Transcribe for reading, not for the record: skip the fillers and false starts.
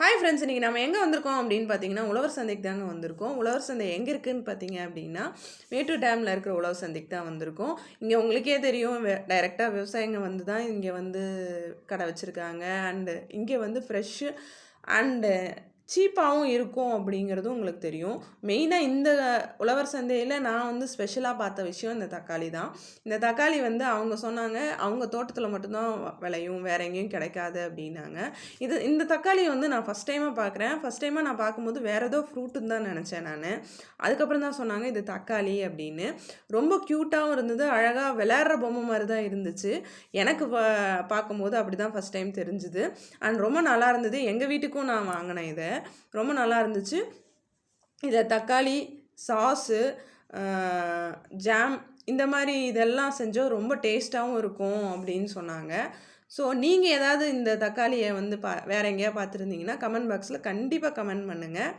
Hi friends, இன்றைக்கி நம்ம எங்கே வந்திருக்கோம் அப்படின்னு பார்த்தீங்கன்னா, உழவர் சந்தைக்கு தாங்க வந்திருக்கோம். உழவர் சந்தை எங்கே இருக்குதுன்னு பார்த்தீங்க அப்படின்னா, மேட்டூர் டேமில் இருக்கிற உழவர் சந்தைக்கு தான் வந்திருக்கோம். இங்கே உங்களுக்கே தெரியும், டைரெக்டாக விவசாயிங்க வந்து தான் இங்கே வந்து கடை வச்சுருக்காங்க. அண்டு இங்கே வந்து ஃப்ரெஷ்ஷு அண்டு சீப்பாகவும் இருக்கும் அப்படிங்கிறதும் உங்களுக்கு தெரியும். மெயினாக இந்த உழவர் சந்தையில் நான் வந்து ஸ்பெஷலாக பார்த்த விஷயம் இந்த தக்காளி தான். இந்த தக்காளி வந்து அவங்க சொன்னாங்க, அவங்க தோட்டத்தில் மட்டும்தான் விளையும், வேறு எங்கேயும் கிடைக்காது அப்படின்னாங்க. இந்த தக்காளியை வந்து நான் ஃபஸ்ட் டைமாக பார்க்குறேன். ஃபஸ்ட் டைமாக நான் பார்க்கும்போது வேறு ஏதோ ஃப்ரூட்டுன்னு தான் நினச்சேன் நான். அதுக்கப்புறம் தான் சொன்னாங்க இது தக்காளி அப்படின்னு. ரொம்ப க்யூட்டாகவும் இருந்தது, அழகாக விளையாடுற பொம்மை மாதிரி தான் இருந்துச்சு. எனக்கு பார்க்கும்போது அப்படி தான் ஃபஸ்ட் டைம் தெரிஞ்சுது. அண்ட் ரொம்ப நல்லா இருந்தது. எங்கள் வீட்டுக்கும் நான் வாங்கினேன் இதை. ரொம்ப நல்லா இருந்துச்சு. இதில் தக்காளி சாஸு, ஜாம் இந்த மாதிரி இதெல்லாம் செஞ்சோம் ரொம்ப டேஸ்ட்டாகவும் இருக்கும் அப்படின்னு சொன்னாங்க. ஸோ நீங்கள் ஏதாவது இந்த தக்காளியை வந்து வேறு எங்கேயா பார்த்துருந்தீங்கன்னா கமெண்ட் பாக்ஸில் கண்டிப்பாக கமெண்ட் பண்ணுங்கள்.